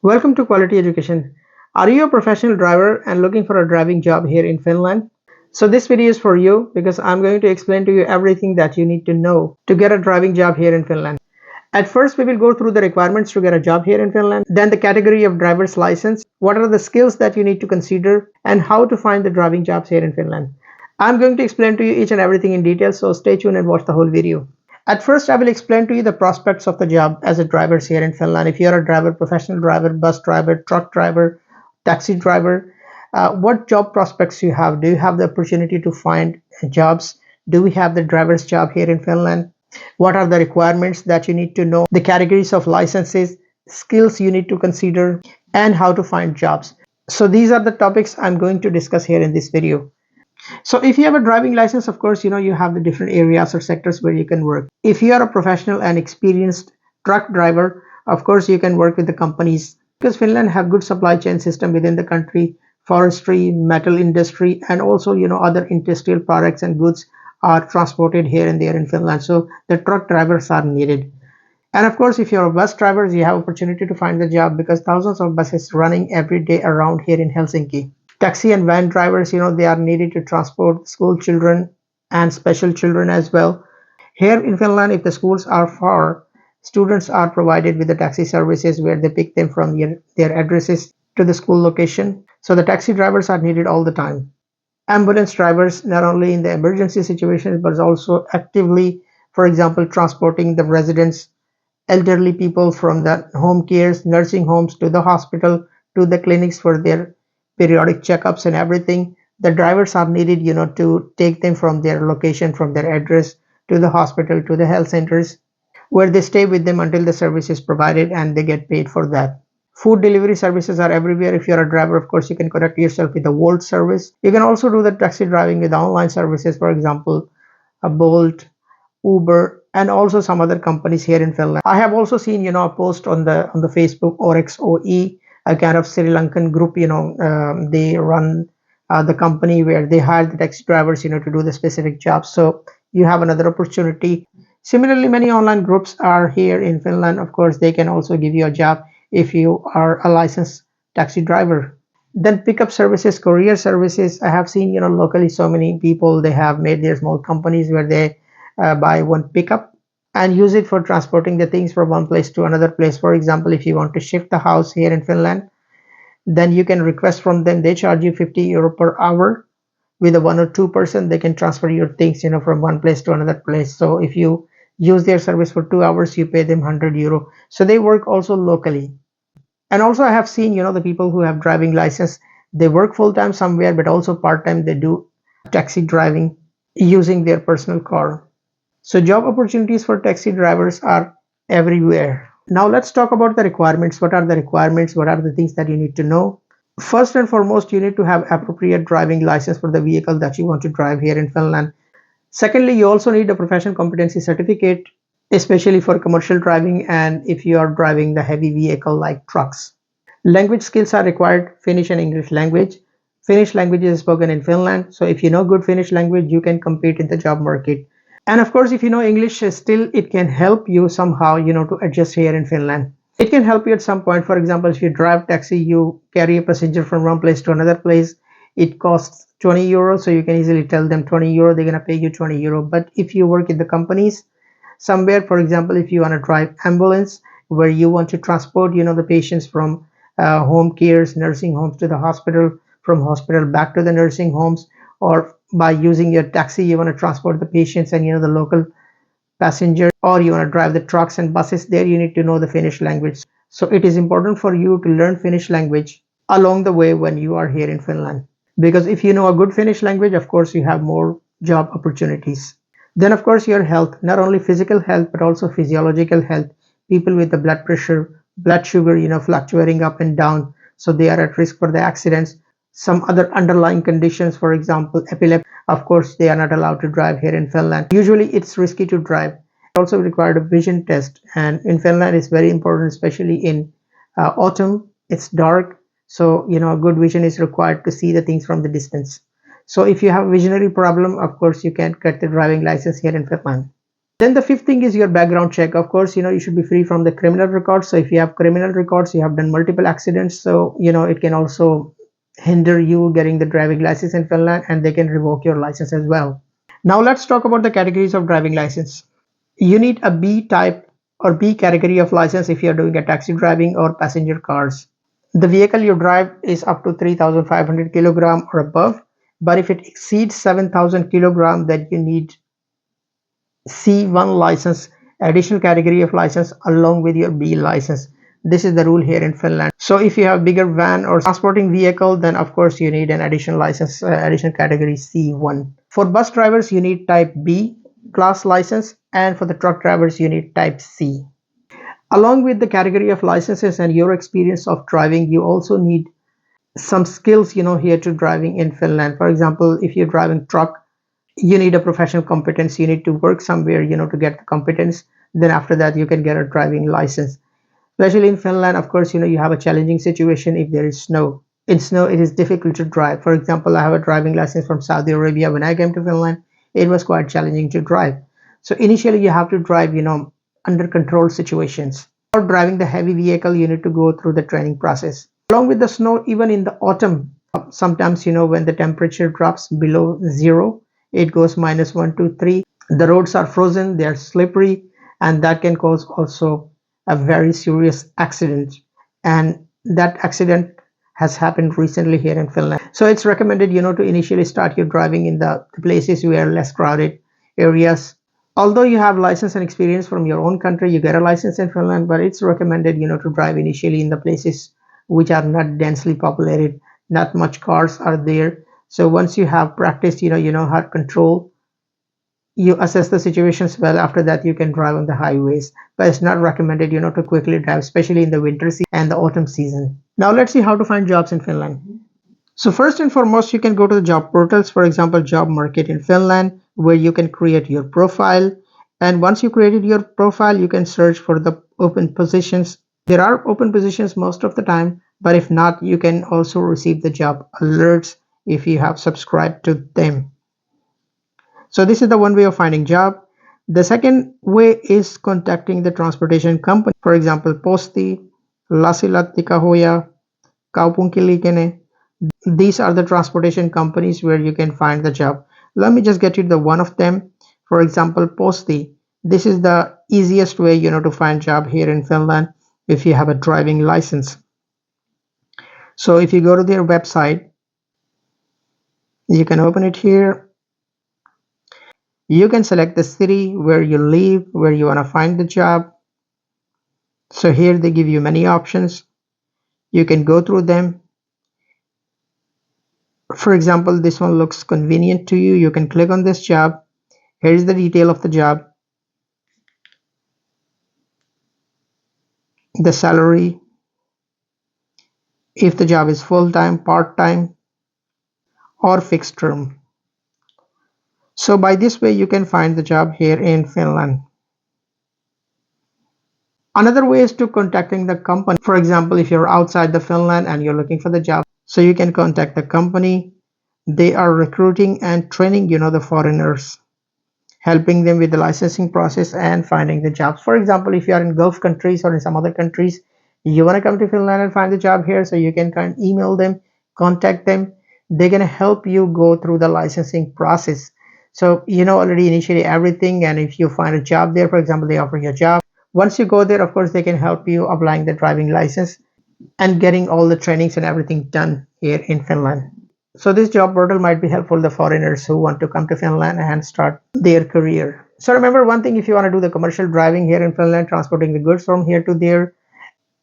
Welcome to Quality Education. Are you a professional driver and looking for a driving job here in Finland? So this video is for you because I'm going to explain to you everything that you need to know to get a driving job here in Finland. At first, we will go through the requirements to get a job here in Finland, then the category of driver's license, what are the skills that you need to consider, and how to find the driving jobs here in Finland. I'm going to explain to you each and everything in detail, so stay tuned and watch the whole video. At first, I will explain to you the prospects of the job as a driver here in Finland. If you're a driver, professional driver, bus driver, truck driver, taxi driver, what job prospects you have? Do you have the opportunity to find jobs? Do we have the driver's job here in Finland? What are the requirements that you need to know? The categories of licenses, skills you need to consider, and how to find jobs. So these are the topics I'm going to discuss here in this video. So if you have a driving license, of course, you have the different areas or sectors where you can work. If you are a professional and experienced truck driver, of course, you can work with the companies because Finland have good supply chain system within the country, forestry, metal industry, and also, other industrial products and goods are transported here and there in Finland. So the truck drivers are needed. And of course, if you're a bus driver, you have opportunity to find the job because thousands of buses running every day around here in Helsinki. Taxi and van drivers, they are needed to transport school children and special children as well. Here in Finland, if the schools are far, students are provided with the taxi services where they pick them from their addresses to the school location. So the taxi drivers are needed all the time. Ambulance drivers, not only in the emergency situations, but also actively, for example, transporting the residents, elderly people from the home cares, nursing homes to the hospital, to the clinics for their periodic checkups and everything. The drivers are needed, to take them from their location, from their address to the hospital, to the health centers, where they stay with them until the service is provided and they get paid for that. Food delivery services are everywhere. If you're a driver, of course, you can connect yourself with the Volt service. You can also do the taxi driving with online services, for example, a Bolt, Uber, and also some other companies here in Finland. I have also seen, a post on the Facebook, ORXOE, a kind of Sri Lankan group, they run the company where they hire the taxi drivers, to do the specific jobs. So you have another opportunity. Similarly, many online groups are here in Finland. Of course, they can also give you a job if you are a licensed taxi driver. Then pickup services, courier services. I have seen, locally so many people, they have made their small companies where they buy one pickup and use it for transporting the things from one place to another place. For example, if you want to shift the house here in Finland, then you can request from them. They charge you 50 euro per hour. With a 1 or 2 person, they can transfer your things, from one place to another place. So if you use their service for 2 hours, you pay them 100 euro. So they work also locally. And also I have seen, the people who have driving license, they work full-time somewhere, but also part-time they do taxi driving using their personal car. So job opportunities for taxi drivers are everywhere. Now let's talk about the requirements. What are the requirements? What are the things that you need to know? First and foremost, you need to have appropriate driving license for the vehicle that you want to drive here in Finland. Secondly, you also need a professional competency certificate, especially for commercial driving and if you are driving the heavy vehicle like trucks. Language skills are required, Finnish and English language. Finnish language is spoken in Finland. So if you know good Finnish language, you can compete in the job market. And of course, if you know English, still it can help you somehow, to adjust here in Finland. It can help you at some point. For example, if you drive taxi, you carry a passenger from one place to another place. It costs 20 euros. So you can easily tell them 20 euro, they're going to pay you 20 euro. But if you work in the companies somewhere, for example, if you want to drive ambulance, where you want to transport, the patients from home cares, nursing homes to the hospital, from hospital back to the nursing homes, or by using your taxi, you want to transport the patients and the local passengers, or you want to drive the trucks and buses, there you need to know the Finnish language. So it is important for you to learn Finnish language along the way when you are here in Finland, because if you know a good Finnish language, of course you have more job opportunities. Then of course your health, not only physical health but also physiological health. People with the blood pressure, blood sugar, fluctuating up and down, so they are at risk for the accidents. Some other underlying conditions, for example, epilepsy, of course, they are not allowed to drive here in Finland. Usually it's risky to drive. Also required a vision test. And in Finland, it's very important, especially in autumn. It's dark. So, good vision is required to see the things from the distance. So if you have a visionary problem, of course, you can't get the driving license here in Finland. Then the fifth thing is your background check. Of course, you should be free from the criminal records. So if you have criminal records, you have done multiple accidents, so it can also hinder you getting the driving license in Finland, and they can revoke your license as well. Now let's talk about the categories of driving license. You need a B type or B category of license if you're doing a taxi driving or passenger cars. The vehicle you drive is up to 3,500 kilogram or above, but if it exceeds 7,000 kilogram, then you need C1 license, additional category of license along with your B license. This is the rule here in Finland. So if you have bigger van or transporting vehicle, then of course you need an additional license, additional category C1. For bus drivers, you need type B class license, and for the truck drivers, you need type C. Along with the category of licenses and your experience of driving, you also need some skills, here to driving in Finland. For example, if you're driving truck, you need a professional competence. You need to work somewhere, to get the competence. Then after that, you can get a driving license. Especially in Finland, of course, you have a challenging situation if there is snow. In snow, it is difficult to drive. For example, I have a driving license from Saudi Arabia. When I came to Finland, it was quite challenging to drive. So initially, you have to drive, under controlled situations. For driving the heavy vehicle, you need to go through the training process. Along with the snow, even in the autumn, sometimes, when the temperature drops below zero, it goes -1 to 3. The roads are frozen, they are slippery, and that can cause also a very serious accident. And that accident has happened recently here in Finland. So it's recommended, to initially start your driving in the places where less crowded areas. Although you have license and experience from your own country, you get a license in Finland, but it's recommended, to drive initially in the places which are not densely populated, not much cars are there. So once you have practiced, you know how to control, you assess the situations well. After that, you can drive on the highways, but it's not recommended, to quickly drive, especially in the winter season and the autumn season. Now let's see how to find jobs in Finland. So first and foremost, you can go to the job portals, for example, job market in Finland, where you can create your profile. And once you created your profile, you can search for the open positions. There are open positions most of the time, but if not, you can also receive the job alerts if you have subscribed to them. So this is the one way of finding job. The second way is contacting the transportation company. For example, Posti, Lasilattikahoja, Kaupunkiliikenne. These are the transportation companies where you can find the job. Let me just get you the one of them. For example, Posti. This is the easiest way, to find job here in Finland if you have a driving license. So if you go to their website, you can open it here. You can select the city where you live, where you want to find the job. So here they give you many options. You can go through them. For example, this one looks convenient to you. You can click on this job. Here is the detail of the job, the salary, if the job is full-time, part-time, or fixed term. So by this way, you can find the job here in Finland. Another way is to contacting the company. For example, if you're outside the Finland and you're looking for the job, so you can contact the company. They are recruiting and training, the foreigners, helping them with the licensing process and finding the jobs. For example, if you are in Gulf countries or in some other countries, you want to come to Finland and find the job here, so you can email them, contact them. They're going to help you go through the licensing process. So already initially everything, and if you find a job there, for example, they offer you a job. Once you go there, of course, they can help you applying the driving license and getting all the trainings and everything done here in Finland. So this job portal might be helpful to foreigners who want to come to Finland and start their career. So remember one thing, if you want to do the commercial driving here in Finland, transporting the goods from here to there,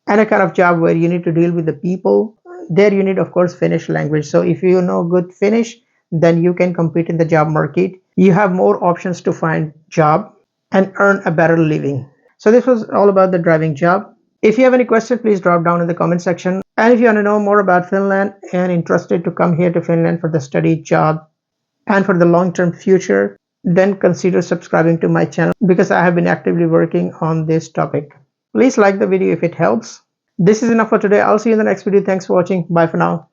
and a kind of job where you need to deal with the people, there you need, of course, Finnish language. So if you know good Finnish, then you can compete in the job market. You have more options to find job and earn a better living. So this was all about the driving job. If you have any questions, please drop down in the comment section. And if you want to know more about Finland and interested to come here to Finland for the study, job, and for the long-term future, then consider subscribing to my channel, because I have been actively working on this topic. Please like the video if it helps. This is enough for today. I'll see you in the next video. Thanks for watching. Bye for now.